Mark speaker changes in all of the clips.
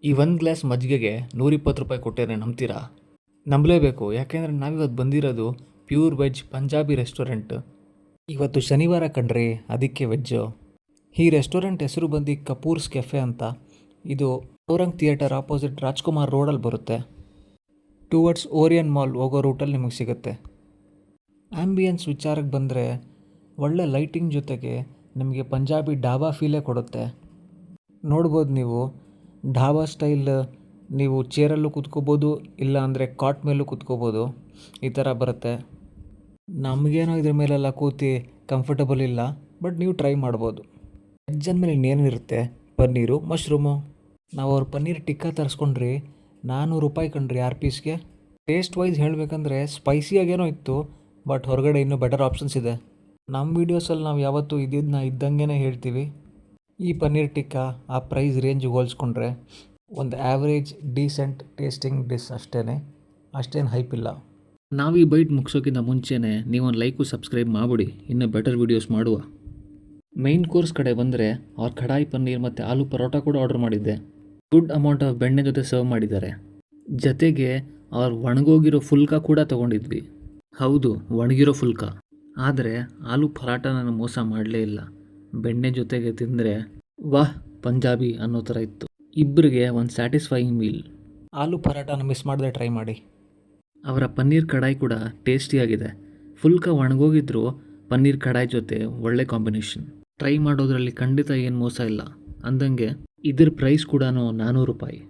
Speaker 1: ಈ ಒಂದು ಗ್ಲಾಸ್ ಮಜ್ಜಿಗೆಗೆ 120 ರೂಪಾಯಿ ಕೊಟ್ಟರೆ ನಂಬ್ತೀರಾ? ನಂಬಲೇಬೇಕು, ಯಾಕೆಂದರೆ ನಾವಿವತ್ತು ಬಂದಿರೋದು ಪ್ಯೂರ್ ವೆಜ್ ಪಂಜಾಬಿ ರೆಸ್ಟೋರೆಂಟ್. ಇವತ್ತು ಶನಿವಾರ ಕಣ್ರಿ, ಅದಕ್ಕೆ ವೆಜ್ಜು. ಈ ರೆಸ್ಟೋರೆಂಟ್ ಹೆಸರು ಬಂದು ಕಪೂರ್ಸ್ ಕೆಫೆ ಅಂತ. ಇದು ಔರಂಗ್ ಥಿಯೇಟರ್ ಆಪೋಸಿಟ್ ರಾಜ್ಕುಮಾರ್ ರೋಡಲ್ಲಿ ಬರುತ್ತೆ. ಟುವರ್ಡ್ಸ್ ಓರಿಯನ್ ಮಾಲ್ ಹೋಗೋ ರೂಟಲ್ಲಿ ನಿಮಗೆ ಸಿಗುತ್ತೆ. ಆ್ಯಂಬಿಯನ್ಸ್ ವಿಚಾರಕ್ಕೆ ಬಂದರೆ ಒಳ್ಳೆ ಲೈಟಿಂಗ್ ಜೊತೆಗೆ ನಿಮಗೆ ಪಂಜಾಬಿ ಡಾಬಾ ಫೀಲೇ ಕೊಡುತ್ತೆ. ನೋಡ್ಬೋದು ನೀವು, ಢಾಬಾ ಸ್ಟೈಲ್ ನೀವು ಚೇರಲ್ಲೂ ಕೂತ್ಕೋಬೋದು, ಇಲ್ಲ ಅಂದರೆ ಕಾಟ್ ಮೇಲೂ ಕೂತ್ಕೋಬೋದು, ಈ ಥರ ಬರುತ್ತೆ. ನಮಗೇನೋ ಇದ್ರ ಮೇಲೆಲ್ಲ ಕೂತಿ ಕಂಫರ್ಟಬಲ್ ಇಲ್ಲ, ಬಟ್ ನೀವು ಟ್ರೈ ಮಾಡ್ಬೋದು. ವೆಜ್ ಅಂದಮೇಲೆ ಇನ್ನೇನಿರುತ್ತೆ, ಪನ್ನೀರು ಮಶ್ರೂಮು. ನಾವು ಅವ್ರ ಪನ್ನೀರ್ ಟಿಕ್ಕಾ ತರಿಸ್ಕೊಂಡ್ರಿ, 400 ರೂಪಾಯಿ ಕಣ್ರಿ 6 ಪೀಸ್ಗೆ. ಟೇಸ್ಟ್ ವೈಸ್ ಹೇಳಬೇಕಂದ್ರೆ ಸ್ಪೈಸಿಯಾಗೇನೋ ಇತ್ತು, ಬಟ್ ಹೊರಗಡೆ ಇನ್ನೂ ಬೆಟರ್ ಆಪ್ಷನ್ಸ್ ಇದೆ. ನಮ್ಮ ವೀಡಿಯೋಸಲ್ಲಿ ನಾವು ಯಾವತ್ತೂ ಇದ್ದಂಗೆ ಹೇಳ್ತೀವಿ. ಈ ಪನ್ನೀರ್ ಟಿಕ್ಕಾ ಆ ಪ್ರೈಸ್ ರೇಂಜಿಗೆ ಹೋಲಿಸ್ಕೊಂಡ್ರೆ ಒಂದು ಆ್ಯಾವ್ರೇಜ್ ಡೀಸೆಂಟ್ ಟೇಸ್ಟಿಂಗ್ ಡಿಶ್ ಅಷ್ಟೇನು ಹೈಪ್ ಇಲ್ಲ. ನಾವು ಈ ಬೈಟ್ ಮುಗಿಸೋಕ್ಕಿಂತ ಮುಂಚೆನೇ ನೀವೊಂದು ಲೈಕು ಸಬ್ಸ್ಕ್ರೈಬ್ ಮಾಡಿಬಿಡಿ, ಇನ್ನೂ ಬೆಟರ್ ವೀಡಿಯೋಸ್ ಮಾಡುವ. ಮೈನ್ ಕೋರ್ಸ್ ಕಡೆ ಬಂದರೆ ಅವ್ರ ಕಡಾಯಿ ಪನ್ನೀರ್ ಮತ್ತು ಆಲೂ ಪರೋಟ ಕೂಡ ಆರ್ಡರ್ ಮಾಡಿದ್ದೆ. ಗುಡ್ ಅಮೌಂಟ್ ಆಫ್ ಬೆಣ್ಣೆ ಜೊತೆ ಸರ್ವ್ ಮಾಡಿದ್ದಾರೆ. ಜೊತೆಗೆ ಅವ್ರು ಒಣಗೋಗಿರೋ ಫುಲ್ಕಾ ಕೂಡ ತೊಗೊಂಡಿದ್ವಿ. ಹೌದು, ಒಣಗಿರೋ ಫುಲ್ಕಾ. ಆದರೆ ಆಲೂ ಪರಾಟ ನಾನು ಮೋಸ ಮಾಡಲೇ ಇಲ್ಲ. ಬೆಣ್ಣೆ ಜೊತೆಗೆ ತಿಂದರೆ ವಾಹ್ ಪಂಜಾಬಿ ಅನ್ನೋ ಥರ ಇತ್ತು. ಇಬ್ಬರಿಗೆ ಒಂದು ಸ್ಯಾಟಿಸ್ಫೈಯಿಂಗ್ ಮೀಲ್. ಆಲೂ ಪರಾಟನ ಮಿಸ್ ಮಾಡದೆ ಟ್ರೈ ಮಾಡಿ. ಅವರ ಪನ್ನೀರ್ ಕಡಾಯಿ ಕೂಡ ಟೇಸ್ಟಿಯಾಗಿದೆ. ಫುಲ್ಕಾ ಒಣಗೋಗಿದ್ರು ಪನ್ನೀರ್ ಕಡಾಯಿ ಜೊತೆ ಒಳ್ಳೆ ಕಾಂಬಿನೇಷನ್. ಟ್ರೈ ಮಾಡೋದ್ರಲ್ಲಿ ಖಂಡಿತ ಏನು ಮೋಸ ಇಲ್ಲ. ಅಂದಂಗೆ ಇದ್ರ ಪ್ರೈಸ್ ಕೂಡ 400 ರೂಪಾಯಿ.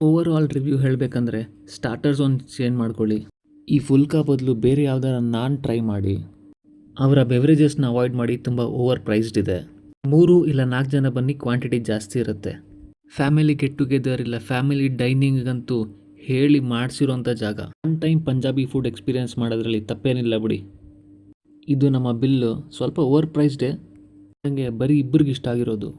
Speaker 1: ಓವರ್ ಆಲ್ ರಿವ್ಯೂ ಹೇಳಬೇಕಂದ್ರೆ ಸ್ಟಾರ್ಟರ್ಸ್ ಒಂದು ಚೇಂಜ್ ಮಾಡ್ಕೊಳ್ಳಿ. ಈ ಫುಲ್ಕಾ ಬದಲು ಬೇರೆ ಯಾವ್ದಾರ ನಾನ್ ಟ್ರೈ ಮಾಡಿ. ಅವರ ಬೆವರೇಜಸ್ನ ಅವಾಯ್ಡ್ ಮಾಡಿ, ತುಂಬ ಓವರ್ ಪ್ರೈಸ್ಡ್ ಇದೆ. 3 ಇಲ್ಲ 4 ಜನ ಬನ್ನಿ, ಕ್ವಾಂಟಿಟಿ ಜಾಸ್ತಿ ಇರುತ್ತೆ. ಫ್ಯಾಮಿಲಿ ಗೆಟ್ ಟುಗೆದರ್ ಇಲ್ಲ ಫ್ಯಾಮಿಲಿ ಡೈನಿಂಗಂತೂ ಹೇಳಿ ಮಾಡಿಸಿರೋಂಥ ಜಾಗ. One time Punjabi food experience ಮಾಡೋದ್ರಲ್ಲಿ ತಪ್ಪೇನಿಲ್ಲ ಬಿಡಿ. ಇದು ನಮ್ಮ ಬಿಲ್ಲು ಸ್ವಲ್ಪ ಓವರ್ ಪ್ರೈಸ್ಡೇ, ನನಗೆ ಬರೀ ಇಬ್ಬರಿಗೆ ಇಷ್ಟ ಆಗಿರೋದು.